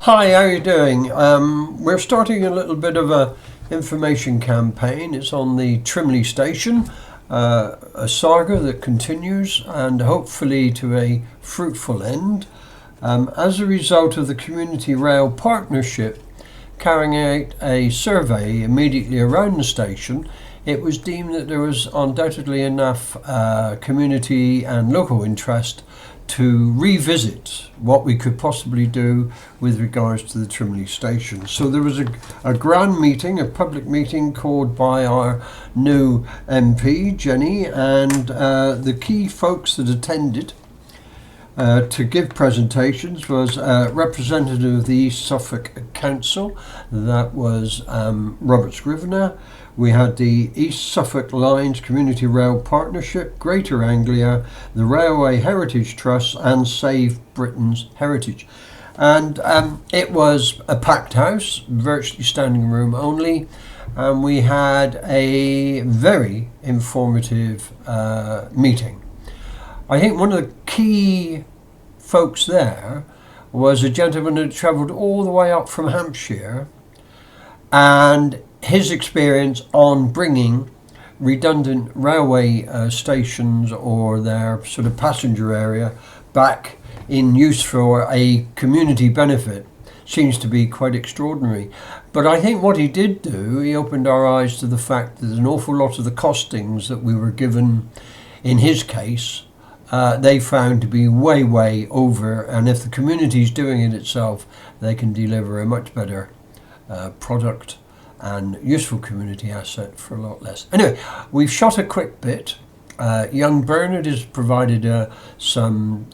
Hi, how are you doing? We're starting a little bit of a information campaign. It's on the Trimley station, a saga that continues and hopefully to a fruitful end. As a result of the Community Rail Partnership carrying out a survey immediately around the station, it was deemed that there was undoubtedly enough community and local interest to revisit what we could possibly do with regards to the Trimley station. So there was a grand meeting, a public meeting called by our new MP, Jenny, and the key folks that attended to give presentations was a representative of the East Suffolk Council, that was Robert Scrivener. We had the East Suffolk Lines Community Rail Partnership, Greater Anglia, the Railway Heritage Trust and Save Britain's Heritage. And it was a packed house, virtually standing room only, and we had a very informative meeting. I think one of the key folks there was a gentleman who travelled all the way up from Hampshire, and his experience on bringing redundant railway stations or their sort of passenger area back in use for a community benefit seems to be quite extraordinary. But I think what he did do, he opened our eyes to the fact that an awful lot of the costings that we were given in his case, they found to be way over, and if the community is doing it itself, they can deliver a much better product and useful community asset for a lot less. Anyway, we've shot a quick bit. Young Bernard has provided some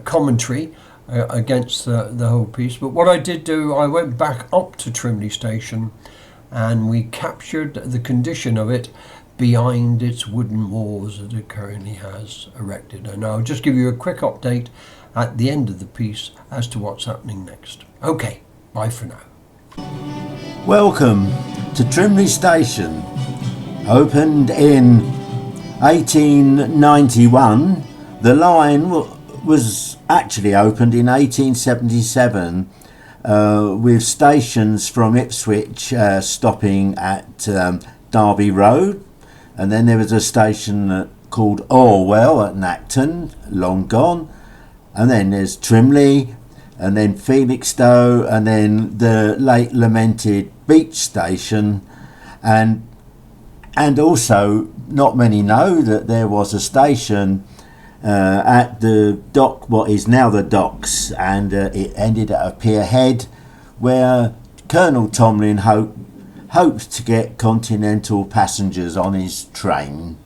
commentary against the whole piece, but what I did do, I went back up to Trimley station and we captured the condition of it behind its wooden walls that it currently has erected. And I'll just give you a quick update at the end of the piece as to what's happening next. Okay, bye for now. Welcome to Trimley Station. Opened in 1891, the line was actually opened in 1877 with stations from Ipswich stopping at Derby Road, and then there was a station called Orwell at Nacton, long gone, and then there's Trimley, and then Felixstowe, and then the late lamented Beach Station, and also not many know that there was a station at the dock, what is now the docks, and it ended at a pier head where Colonel Tomlin hoped to get continental passengers on his train.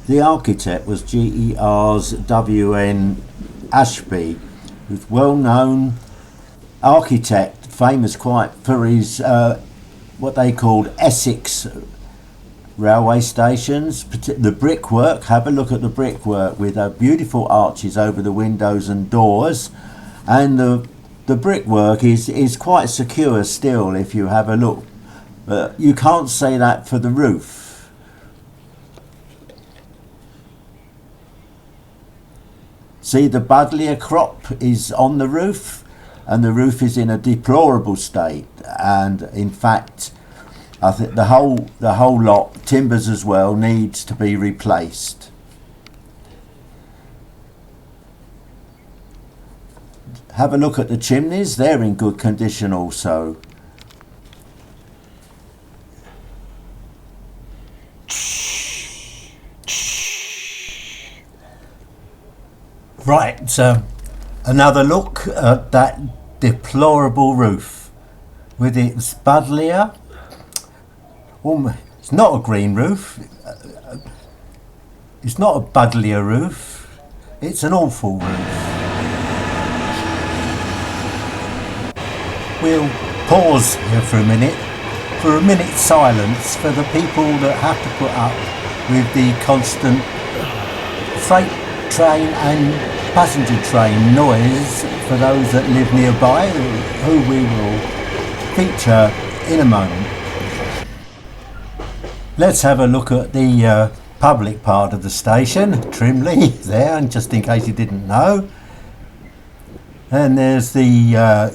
The architect was GER's W.N. Ashby, who's well-known architect, famous quite for his what they called Essex railway stations. The brickwork, have a look at the brickwork with beautiful arches over the windows and doors, and the brickwork is quite secure still if you have a look. You can't say that for the roof. See, the buddleia crop is on the roof, and the roof is in a deplorable state, and in fact I think the whole lot, timbers as well, needs to be replaced. Have a look at the chimneys, they're in good condition also. Right, another look at that deplorable roof with its buddleia. It's not a green roof, it's not a buddleia roof, it's an awful roof. We'll pause here for a minute silence for the people that have to put up with the constant freight train and passenger train noise for those that live nearby, who we will feature in a moment. Let's have a look at the public part of the station, Trimley there, and just in case you didn't know. And there's the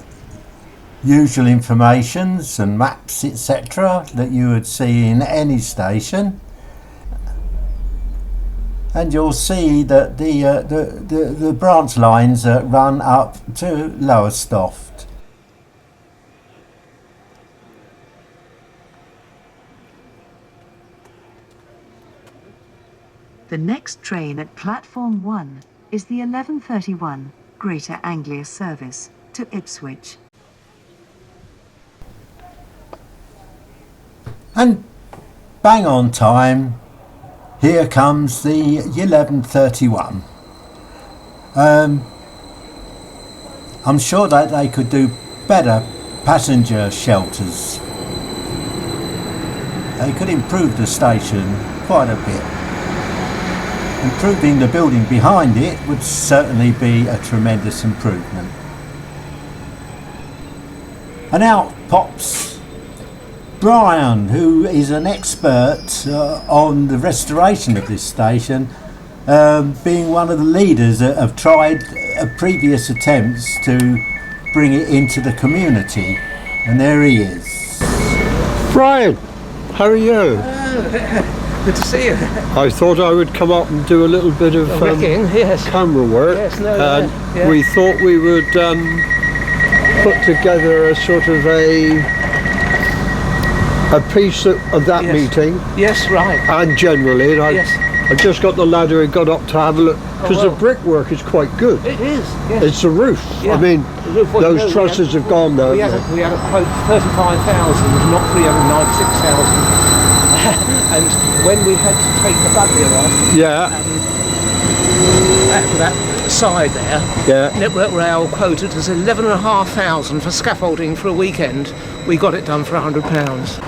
usual informations and maps, etc., that you would see in any station. And you'll see that the branch lines run up to Lowestoft. The next train at platform 1 is the 11:31 Greater Anglia service to Ipswich. And bang on time, here comes the 11:31. I'm sure that they could do better passenger shelters. They could improve the station quite a bit. Improving the building behind it would certainly be a tremendous improvement. And out pops Brian, who is an expert on the restoration of this station, being one of the leaders that have tried previous attempts to bring it into the community. And there he is. Brian, how are you? Good to see you. I thought I would come up and do a little bit of Yes. camera work. Yes, no, and yeah. we thought we would put together a sort of a piece of that Yes. meeting, Yes, right. and generally, and Yes. I just got the ladder and got up to have a look, because well. the brickwork is quite good. It is, yes. It's the roof. Yeah. I mean, The roof, well, those you know, trusses have gone now. we had a quote 35,000, not 396,000. And when we had to take the buggy off, Yeah, that side there, yeah. Network Rail quoted us 11,500 for scaffolding for a weekend. We got it done for £100.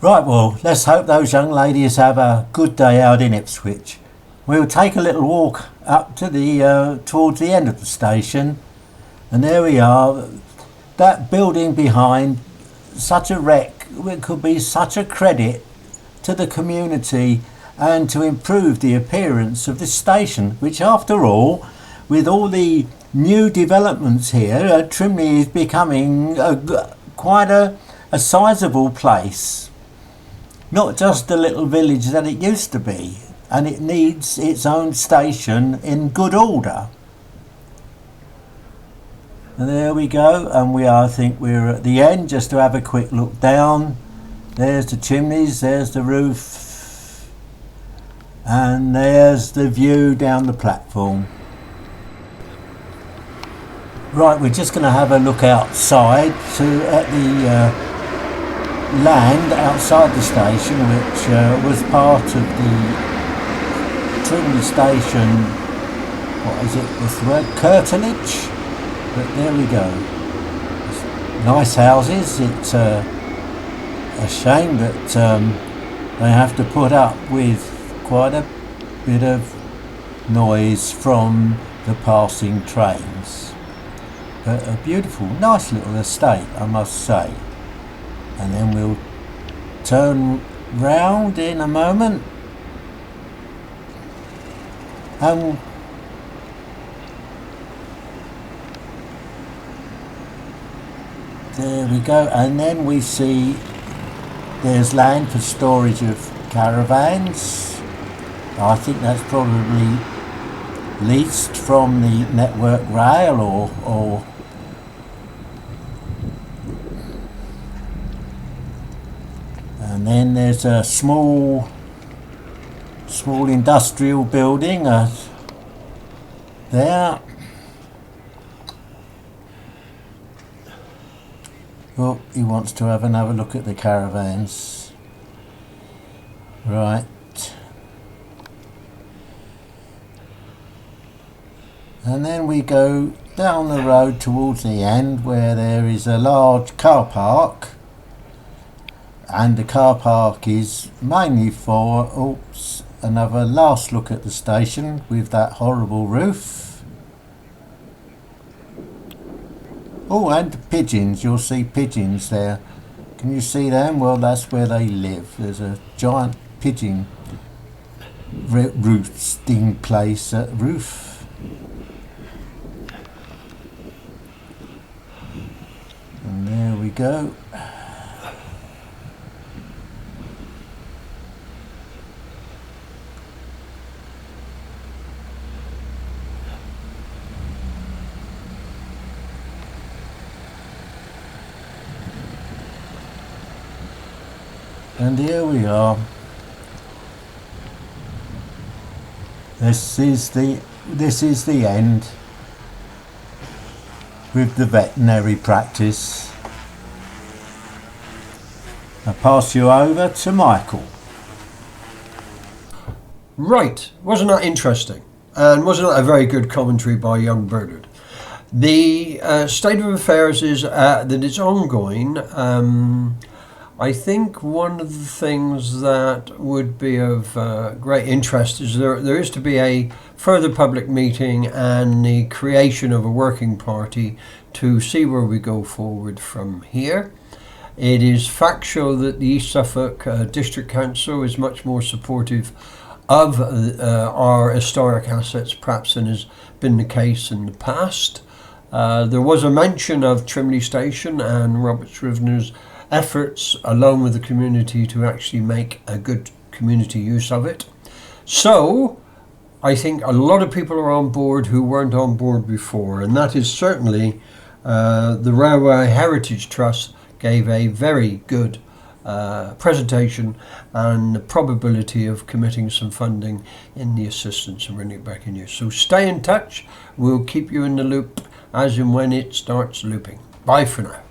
Right, well, let's hope those young ladies have a good day out in Ipswich. We'll take a little walk up to the towards the end of the station, and there we are. That building behind, such a wreck. It could be such a credit to the community and to improve the appearance of this station, which, after all, with all the new developments here, Trimley is becoming quite a sizable place. Not just the little village that it used to be, and it needs its own station in good order. And there we go, and I think we're at the end. Just to have a quick look down, there's the chimneys, there's the roof, and there's the view down the platform. Right, we're just going to have a look outside at the land outside the station, which was part of the Trimley station. What is it? What's the word? Curtilage. But there we go. It's nice houses. It's a shame that they have to put up with quite a bit of noise from the passing trains. But a beautiful, nice little estate, I must say. And then we'll turn round in a moment. And there we go. And then we see there's land for storage of caravans. I think that's probably leased from the Network Rail or and then there's a small industrial building there. Oh, he wants to have another look at the caravans. Right. And then we go down the road towards the end, where there is a large car park. And the car park is mainly for, another last look at the station with that horrible roof. Oh, and pigeons. You'll see pigeons there. Can you see them? Well, that's where they live. There's a giant pigeon roosting place at roof. And there we go. And here we are. This is the end with the veterinary practice. I pass you over to Michael. Right, wasn't that interesting? And wasn't that a very good commentary by young Bernard? The state of affairs is that it's ongoing. I think one of the things that would be of great interest is there is to be a further public meeting and the creation of a working party to see where we go forward from here. It is factual that the East Suffolk District Council is much more supportive of our historic assets perhaps than has been the case in the past. There was a mention of Trimley Station and Roberts Rivener's efforts along with the community to actually make a good community use of it. So I think a lot of people are on board who weren't on board before, and that is certainly the Railway Heritage Trust gave a very good presentation and the probability of committing some funding in the assistance and bringing it back in use. So stay in touch, we'll keep you in the loop as and when it starts looping. Bye for now.